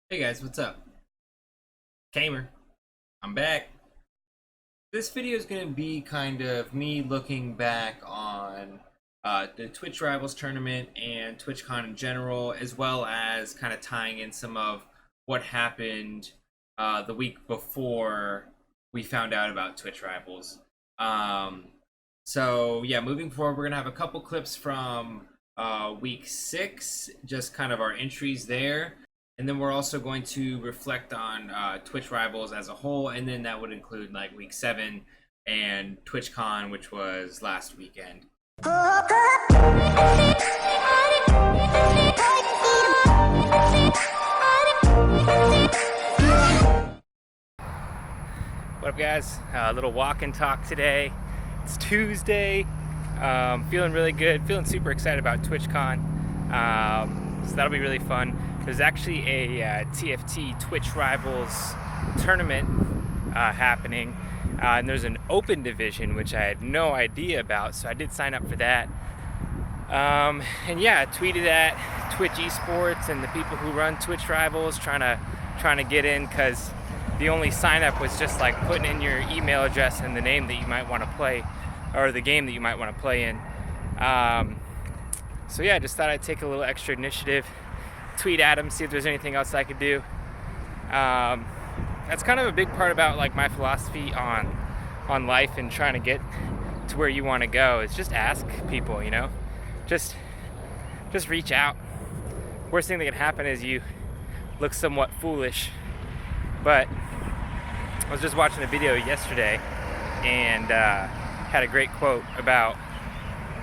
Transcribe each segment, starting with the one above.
Hey guys, what's up? Kamer. I'm back. This video is going to be kind of me looking back on the Twitch Rivals tournament and TwitchCon in general, as well as kind of tying in some of what happened the week before we found out about Twitch Rivals. So yeah, moving forward, we're going to have a couple clips from week 6, just kind of our entries there. And then we're also going to reflect on Twitch Rivals as a whole, and then that would include like week 7 and TwitchCon, which was last weekend. What up, guys? A little walk and talk today. It's Tuesday. Feeling really good. Feeling super excited about TwitchCon. So that'll be really fun. There's actually a TFT Twitch Rivals tournament happening, and there's an open division which I had no idea about, so I did sign up for that. And yeah, I tweeted at Twitch Esports and the people who run Twitch Rivals trying to get in, because the only sign up was just like putting in your email address and the name that you might want to play, or the game that you might want to play in. So yeah, I just thought I'd take a little extra initiative, tweet at him, see if there's anything else I could do. That's kind of a big part about like my philosophy on life and trying to get to where you want to go, is just ask people, you know, just reach out. Worst thing that can happen is you look somewhat foolish. But I was just watching a video yesterday and had a great quote about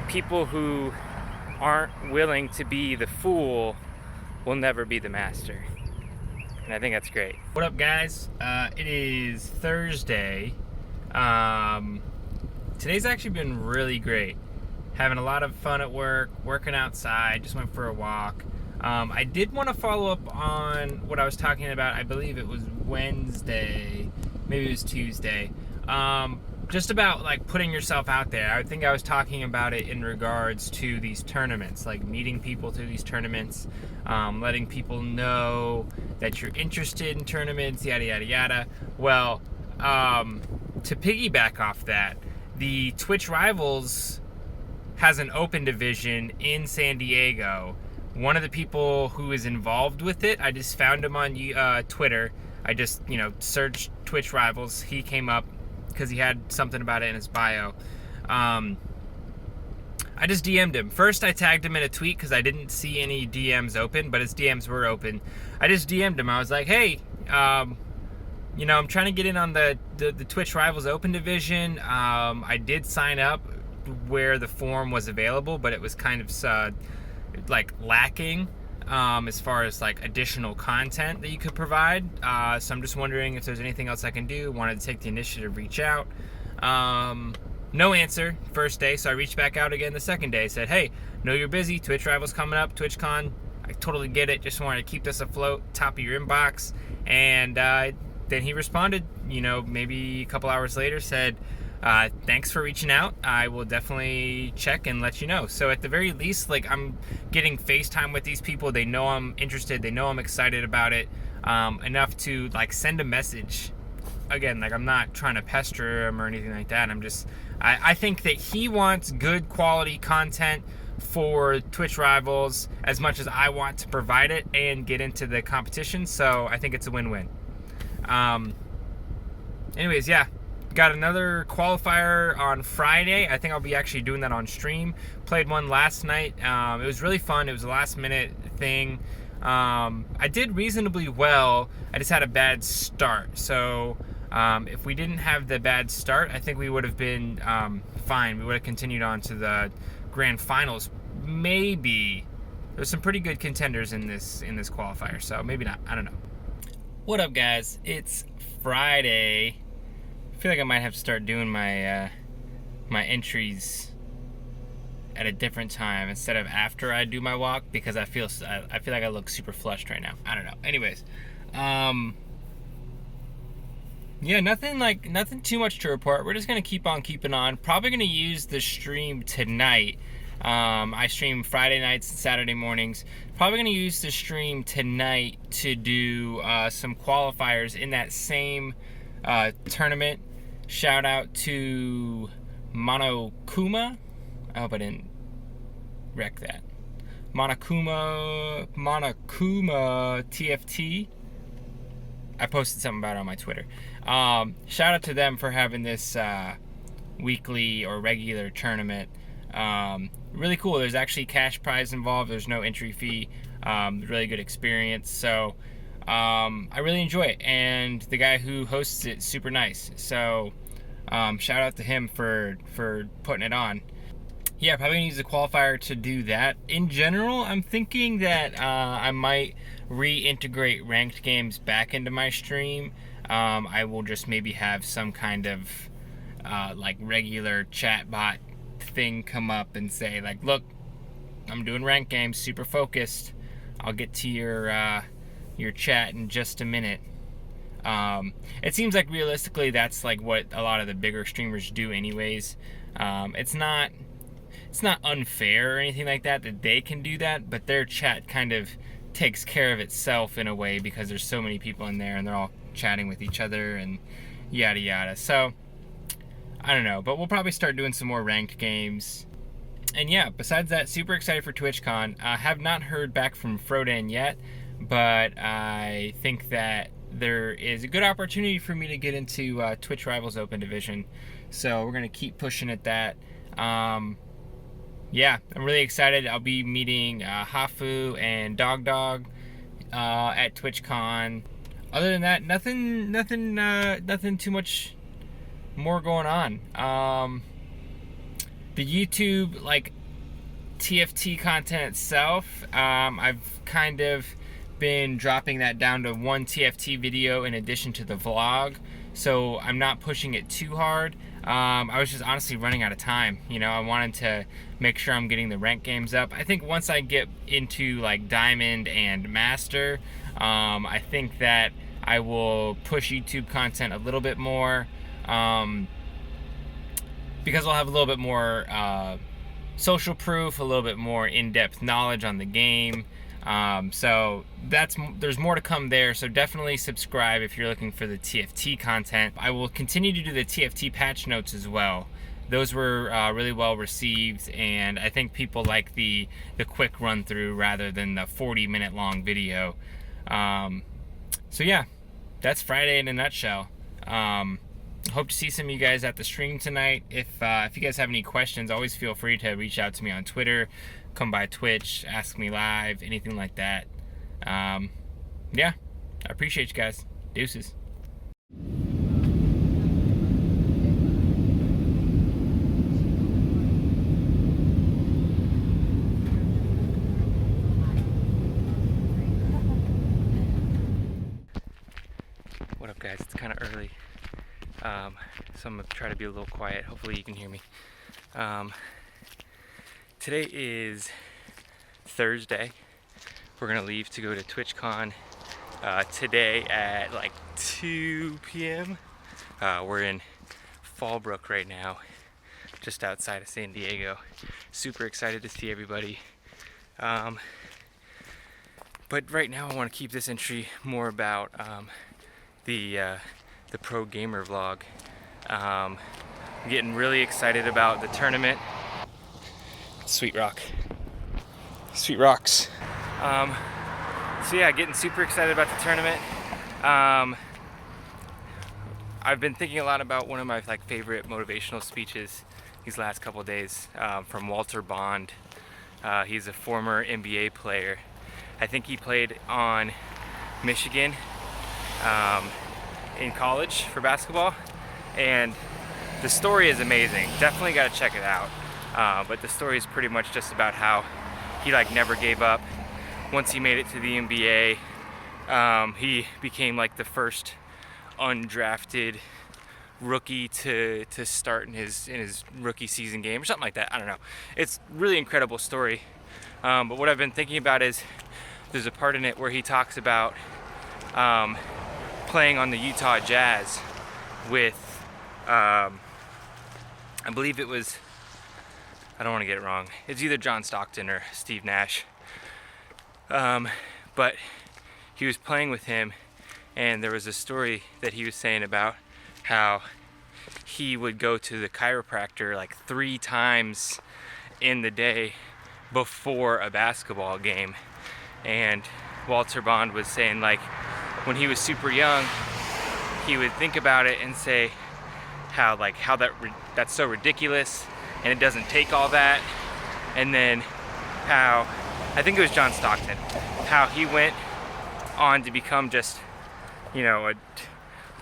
people who aren't willing to be the fool will never be the master. And I think that's great. What up, guys? It is Thursday. Today's actually been really great. Having a lot of fun at work, working outside, just went for a walk. I did want to follow up on what I was talking about. I believe it was Wednesday, maybe it was Tuesday. Just about like putting yourself out there. I think I was talking about it in regards to these tournaments, like meeting people through these tournaments, letting people know that you're interested in tournaments, yada yada yada. Well, to piggyback off that, the Twitch Rivals has an open division in San Diego. One of the people who is involved with it, I just found him on Twitter. I just, searched Twitch Rivals. He came up because he had something about it in his bio. I just DM'd him. First, I tagged him in a tweet because I didn't see any DMs open, but his DMs were open. I just DM'd him. I was like, hey, I'm trying to get in on the Twitch Rivals Open Division. I did sign up where the form was available, but it was kind of lacking as far as like additional content that you could provide. So I'm just wondering if there's anything else I can do. Wanted to take the initiative, reach out. No answer first day, so I reached back out again the second day. Said, hey, know you're busy. Twitch Rivals coming up, TwitchCon. I totally get it. Just wanted to keep this afloat, top of your inbox. And then he responded, maybe a couple hours later, said, thanks for reaching out. I will definitely check and let you know. So at the very least, like, I'm getting FaceTime with these people. They know I'm interested. They know I'm excited about it, enough to like send a message. Again, like, I'm not trying to pester him or anything like that. I think that he wants good quality content for Twitch Rivals as much as I want to provide it and get into the competition. So I think it's a win-win. Anyways, yeah. Got another qualifier on Friday. I think I'll be actually doing that on stream. Played one last night. It was really fun. It was a last minute thing. I did reasonably well. I just had a bad start. So if we didn't have the bad start, I think we would have been fine. We would have continued on to the grand finals. Maybe. There's some pretty good contenders in this qualifier, so maybe not. I don't know. What up, guys? It's Friday. I feel like I might have to start doing my my entries at a different time instead of after I do my walk, because I feel like I look super flushed right now. I don't know. Anyways, yeah, nothing too much to report. We're just gonna keep on keeping on. Probably gonna use the stream tonight I stream Friday nights and Saturday mornings. Probably going to use the stream tonight to do some qualifiers in that same tournament. Shout out to Monokuma. I hope I didn't wreck that. Monokuma TFT. I posted something about it on my Twitter. Shout out to them for having this weekly or regular tournament. Really cool. There's actually cash prize involved. There's no entry fee. Really good experience. So I really enjoy it, and the guy who hosts it, super nice. So shout out to him for putting it on. Yeah, probably gonna use the qualifier to do that. In general, I'm thinking that I might reintegrate ranked games back into my stream. I will just maybe have some kind of like regular chat bot thing come up and say like, look, I'm doing ranked games, super focused. I'll get to your chat in just a minute. It seems like realistically that's like what a lot of the bigger streamers do anyways. It's not unfair or anything like that they can do that, but their chat kind of takes care of itself in a way because there's so many people in there and they're all chatting with each other and yada yada. So I don't know, but we'll probably start doing some more ranked games. And yeah, besides that, super excited for TwitchCon. I have not heard back from Frodan yet, but I think that there is a good opportunity for me to get into Twitch Rivals Open Division. So we're going to keep pushing at that. Yeah, I'm really excited. I'll be meeting Hafu and Dog at TwitchCon. Other than that, nothing too much more going on. The YouTube like TFT content itself, I've kind of been dropping that down to one TFT video in addition to the vlog, so I'm not pushing it too hard. I was just honestly running out of time. You know, I wanted to make sure I'm getting the ranked games up. I think once I get into like Diamond and Master, I think that I will push YouTube content a little bit more, because I'll have a little bit more social proof, a little bit more in-depth knowledge on the game. So there's more to come there, so definitely subscribe if you're looking for the TFT content. I will continue to do the TFT patch notes as well. Those were really well received, and I think people like the quick run through rather than the 40-minute long video. So yeah, that's Friday in a nutshell. Hope to see some of you guys at the stream tonight. If you guys have any questions, always feel free to reach out to me on Twitter, come by Twitch, ask me live, anything like that. Yeah, I appreciate you guys. Deuces. What up, guys? It's kind of early. So I'm going to try to be a little quiet. Hopefully you can hear me. Today is Thursday. We're going to leave to go to TwitchCon today at like 2 p.m. We're in Fallbrook right now, just outside of San Diego. Super excited to see everybody. But right now I want to keep this entry more about the pro gamer vlog. I'm getting really excited about the tournament. Sweet Rock. Sweet Rocks. So yeah, getting super excited about the tournament. I've been thinking a lot about one of my favorite motivational speeches these last couple of days from Walter Bond. He's a former NBA player. I think he played on Michigan in college for basketball, and the story is amazing. Definitely got to check it out. But the story is pretty much just about how he never gave up. Once he made it to the NBA, he became the first undrafted rookie to start in his rookie season game or something like that. I don't know. It's a really incredible story. But what I've been thinking about is there's a part in it where he talks about playing on the Utah Jazz with I believe it was I don't want to get it wrong. It's either John Stockton or Steve Nash. But he was playing with him, and there was a story that he was saying about how he would go to the chiropractor like 3 times in the day before a basketball game. And Walter Bond was saying, like, when he was super young, he would think about it and say how that's so ridiculous and it doesn't take all that. And then how, I think it was John Stockton, how he went on to become just, a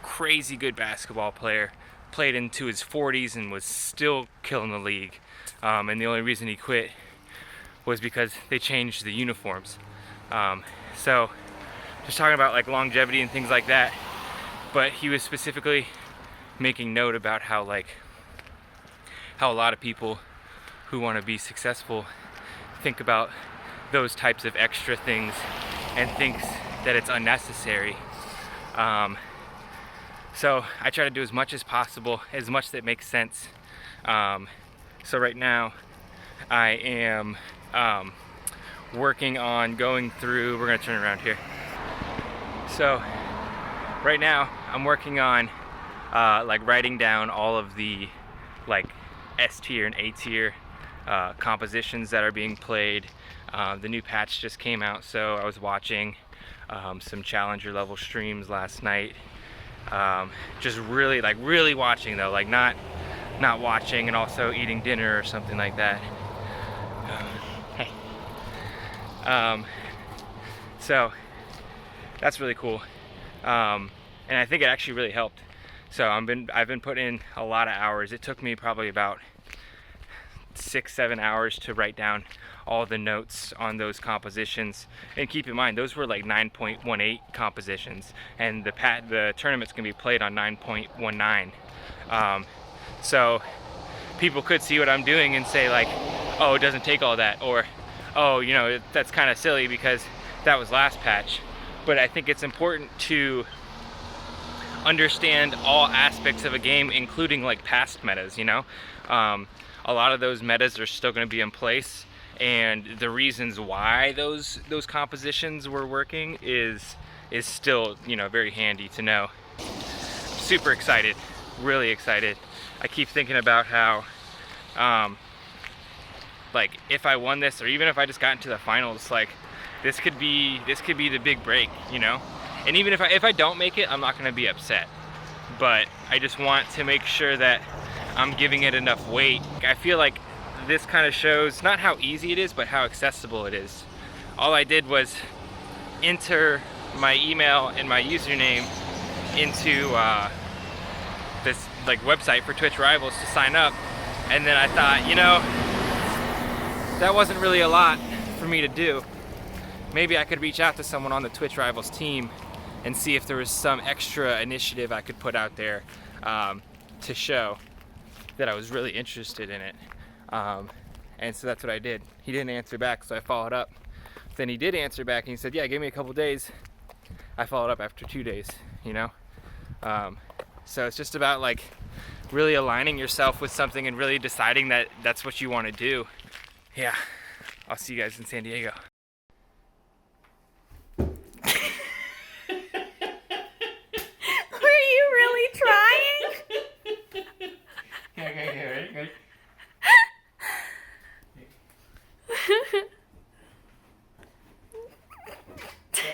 crazy good basketball player, played into his 40s and was still killing the league. And the only reason he quit was because they changed the uniforms. So just talking about like longevity and things like that. But he was specifically making note about how a lot of people who want to be successful think about those types of extra things and thinks that it's unnecessary. So I try to do as much as possible, as much that makes sense. So right now I am working on going through, we're gonna turn around here. So right now I'm working on writing down all of the S tier and A tier compositions that are being played. The new patch just came out, so I was watching some challenger level streams last night. Just really watching though, not watching and also eating dinner or something like that. Hey. So that's really cool, and I think it actually really helped. So I've been putting in a lot of hours. It took me probably about 6-7 hours to write down all the notes on those compositions. And keep in mind, those were like 9.18 compositions, and the tournament's gonna be played on 9.19. So people could see what I'm doing and say like, oh, it doesn't take all that, or oh, that's kind of silly because that was last patch. But I think it's important to understand all aspects of a game, including like past metas. A lot of those metas are still going to be in place, and the reasons why those compositions were working is still very handy to know. Super excited, really excited. I keep thinking about how if I won this, or even if I just got into the finals, this could be the big break, and even if I don't make it, I'm not going to be upset, but I just want to make sure that I'm giving it enough weight. I feel like this kind of shows not how easy it is, but how accessible it is. All I did was enter my email and my username into this website for Twitch Rivals to sign up, and then I thought, that wasn't really a lot for me to do. Maybe I could reach out to someone on the Twitch Rivals team and see if there was some extra initiative I could put out there to show that I was really interested in it. And so that's what I did. He didn't answer back, so I followed up. Then he did answer back and he said, yeah, give me a couple days. I followed up after 2 days, So it's just about really aligning yourself with something and really deciding that that's what you want to do. Yeah, I'll see you guys in San Diego. Were you really trying? Okay, ready?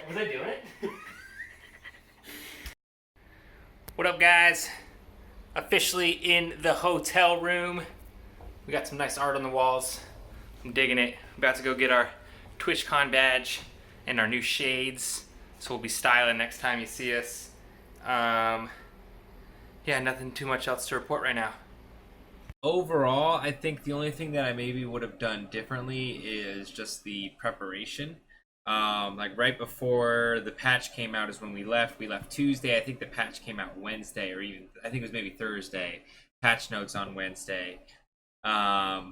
Was I doing it? What up, guys? Officially in the hotel room. We got some nice art on the walls. I'm digging it. About to go get our TwitchCon badge and our new shades. So we'll be styling next time you see us. Yeah, nothing too much else to report right now. Overall, I think the only thing that I maybe would have done differently is just the preparation. Right before the patch came out is when we left. We left Tuesday. I think the patch came out Wednesday, or even I think it was maybe Thursday. Patch notes on Wednesday, or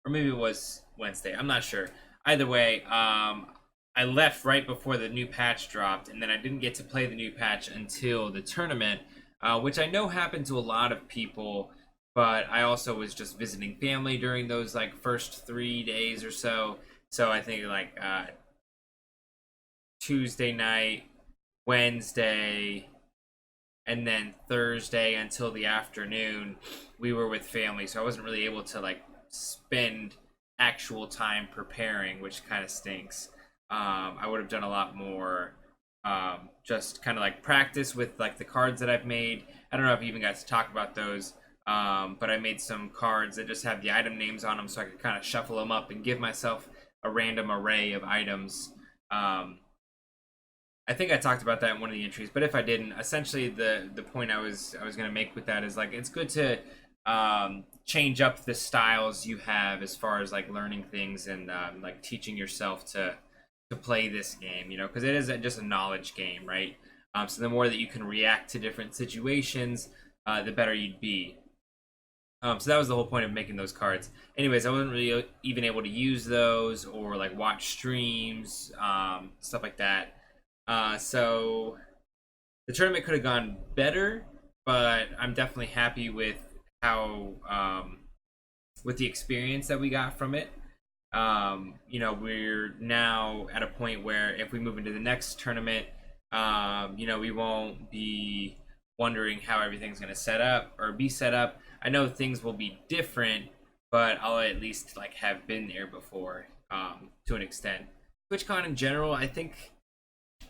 maybe it was Wednesday. I'm not sure. Either way, I left right before the new patch dropped, and then I didn't get to play the new patch until the tournament, which I know happened to a lot of people. but I also was just visiting family during those like first 3 days or so. So I think like Tuesday night, Wednesday, and then Thursday until the afternoon, we were with family. So I wasn't really able to like spend actual time preparing, which kind of stinks. I would have done a lot more, just kind of like practice with like the cards that I've made. I don't know if you even got to talk about those, but I made some cards that just have the item names on them, so I could kind of shuffle them up and give myself a random array of items. I think I talked about that in one of the entries, but if I didn't, essentially the point I was gonna make with that is like it's good to change up the styles you have as far as like learning things and like teaching yourself to play this game, you know, because it is just a knowledge game, right? So the more that you can react to different situations, the better you'd be. So that was the whole point of making those cards. Anyways, I wasn't really even able to use those or like watch streams, stuff like that. So the tournament could have gone better, but I'm definitely happy with how with the experience that we got from it. You know, we're now at a point where if we move into the next tournament, you know, we won't be wondering how everything's going to set up or be set up. I know things will be different, but I'll at least like have been there before, to an extent. TwitchCon in general, I think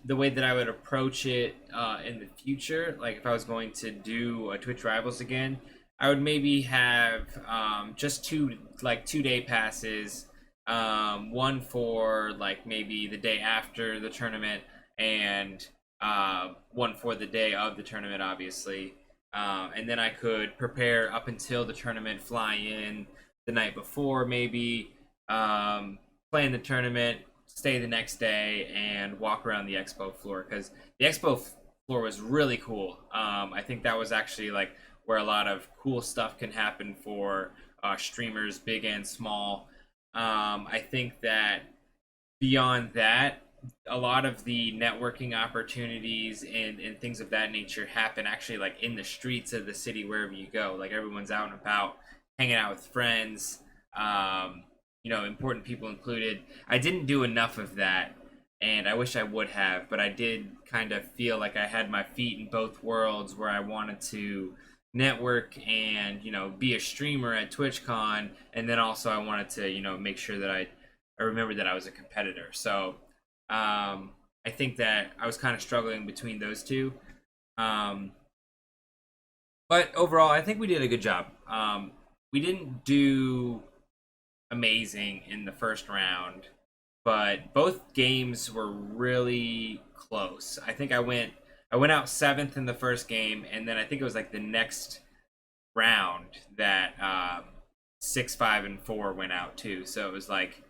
the way that I would approach it in the future, like if I was going to do a Twitch Rivals again, I would maybe have just 2 day passes, one for like maybe the day after the tournament, and one for the day of the tournament, obviously. And then I could prepare up until the tournament, fly in the night before, maybe play in the tournament, stay the next day, and walk around the expo floor, because the expo floor was really cool. I think that was actually like where a lot of cool stuff can happen for streamers, big and small. I think that beyond that, a lot of the networking opportunities and things of that nature happen actually like in the streets of the city wherever you go. Like everyone's out and about, hanging out with friends, you know, important people included. I didn't do enough of that, and I wish I would have, but I did kind of feel like I had my feet in both worlds, where I wanted to network and, you know, be a streamer at TwitchCon, and then also I wanted to, you know, make sure that I remembered that I was a competitor. So I think that I was kind of struggling between those two. But overall, I think we did a good job. We didn't do amazing in the first round, but both games were really close. I think I went out seventh in the first game, and then I think it was like the next round that 6, 5, and 4 went out too. So it was like,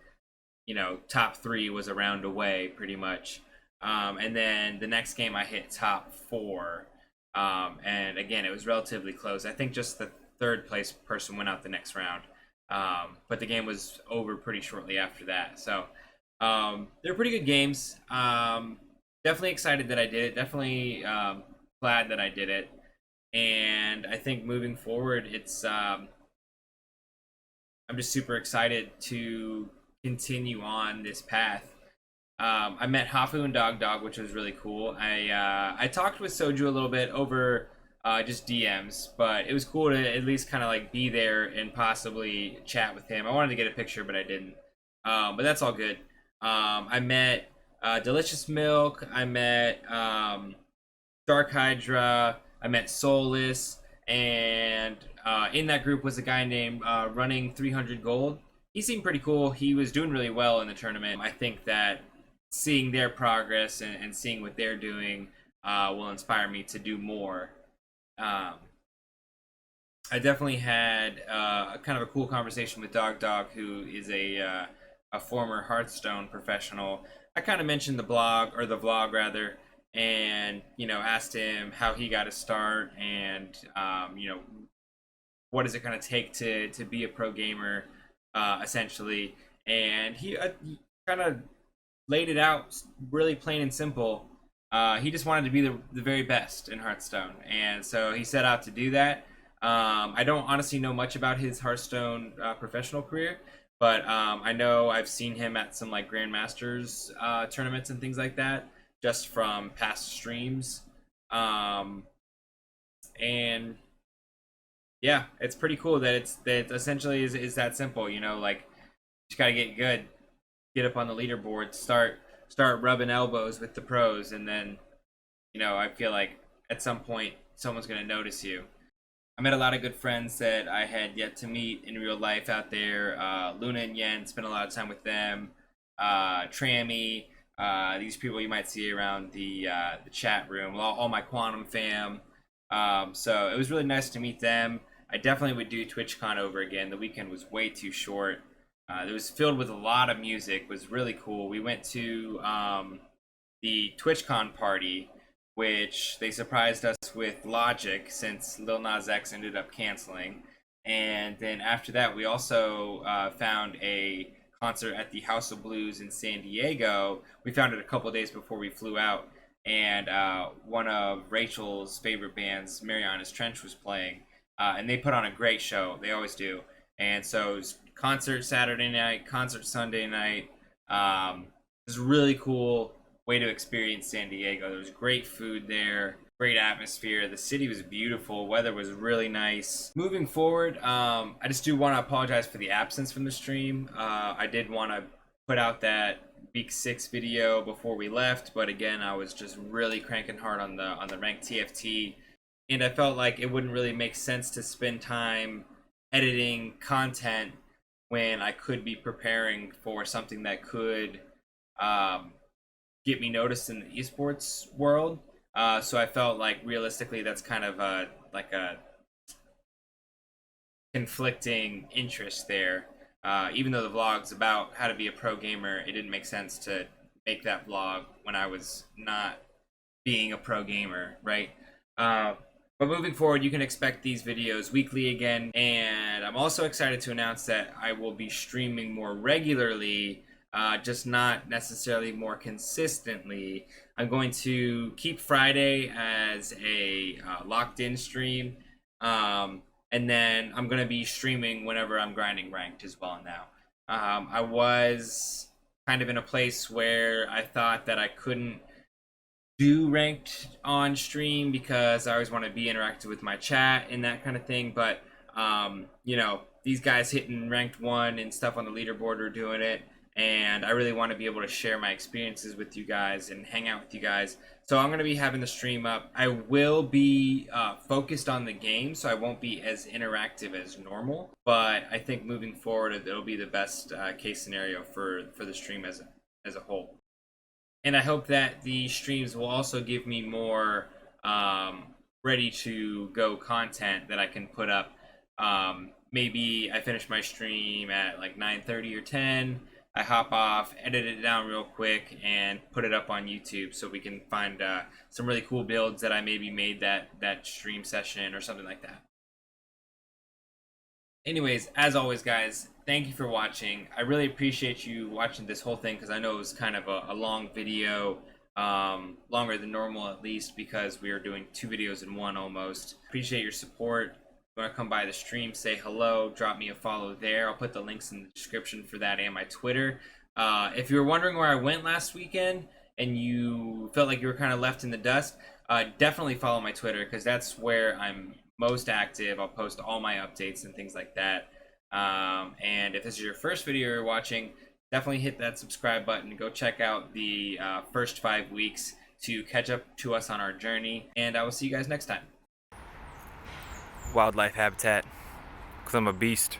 you know, top 3 was a round away pretty much. And then the next game I hit top 4. And again, it was relatively close. I think just the third place person went out the next round. But the game was over pretty shortly after that. So they're pretty good games. Definitely excited that I did it. Definitely glad that I did it. And I think moving forward, it's I'm just super excited to continue on this path. I met Hafu and Dog Dog, which was really cool. I talked with Soju a little bit over just DMs, but it was cool to at least kind of like be there and possibly chat with him. I wanted to get a picture, but I didn't. But that's all good. I met Delicious Milk. I met Dark Hydra. I met Soulless, and in that group was a guy named Running 300 Gold. He seemed pretty cool. He was doing really well in the tournament. I think that seeing their progress and seeing what they're doing will inspire me to do more. I definitely had kind of a cool conversation with Dog Dog, who is a former Hearthstone professional. I kind of mentioned the vlog rather, and, you know, asked him how he got his start, and you know, what is it going to take to be a pro gamer, essentially. And he kind of laid it out really plain and simple. He just wanted to be the very best in Hearthstone, and so he set out to do that. I don't honestly know much about his Hearthstone professional career, but I know I've seen him at some like Grandmasters tournaments and things like that, just from past streams. Um, and yeah, it's pretty cool that that essentially is that simple. You know, like just gotta get good, get up on the leaderboard, start rubbing elbows with the pros, and then I feel like at some point someone's gonna notice you. I met a lot of good friends that I had yet to meet in real life out there. Luna and Yen, spent a lot of time with them. Trammy, these people you might see around the chat room. All my Quantum fam. So it was really nice to meet them. I definitely would do TwitchCon over again. The weekend was way too short. It was filled with a lot of music. It was really cool. We went to the TwitchCon party, which they surprised us with Logic since Lil Nas X ended up canceling. And then after that, we also found a concert at the House of Blues in San Diego. We found it a couple days before we flew out. And one of Rachel's favorite bands, Mariana's Trench, was playing. And they put on a great show. They always do. And so it was concert Saturday night, concert Sunday night. It was really cool way to experience San Diego. There was great food there, great atmosphere. The city was beautiful. Weather was really nice. Moving forward, I just do want to apologize for the absence from the stream. I did want to put out that week 6 video before we left, but again, I was just really cranking hard on the ranked TFT, and I felt like it wouldn't really make sense to spend time editing content when I could be preparing for something that could get me noticed in the esports world. So I felt like realistically that's kind of a conflicting interest there. Even though the vlog's about how to be a pro gamer, it didn't make sense to make that vlog when I was not being a pro gamer, right? But moving forward, you can expect these videos weekly again, and I'm also excited to announce that I will be streaming more regularly, just not necessarily more consistently. I'm going to keep Friday as a locked-in stream, and then I'm going to be streaming whenever I'm grinding ranked as well now. I was kind of in a place where I thought that I couldn't do ranked on stream because I always want to be interactive with my chat and that kind of thing, but these guys hitting ranked 1 and stuff on the leaderboard are doing it, and I really want to be able to share my experiences with you guys and hang out with you guys. So I'm going to be having the stream up. I will be focused on the game, so I won't be as interactive as normal, but I think moving forward it'll be the best case scenario for the stream as a whole. And I hope that the streams will also give me more ready to go content that I can put up. Maybe I finish my stream at like 9:30 or 10. I hop off, edit it down real quick, and put it up on YouTube so we can find some really cool builds that I maybe made that stream session or something like that. Anyways, as always, guys, thank you for watching. I really appreciate you watching this whole thing because I know it was kind of a long video, longer than normal at least, because we are doing 2 videos in one almost. Appreciate your support. If you want to come by the stream, say hello, drop me a follow there. I'll put the links in the description for that and my Twitter. If you were wondering where I went last weekend and you felt like you were kind of left in the dust, definitely follow my Twitter because that's where I'm most active. I'll post all my updates and things like that. And if this is your first video you're watching, definitely hit that subscribe button. Go check out the first 5 weeks to catch up to us on our journey. And I will see you guys next time. Wildlife habitat, because I'm a beast.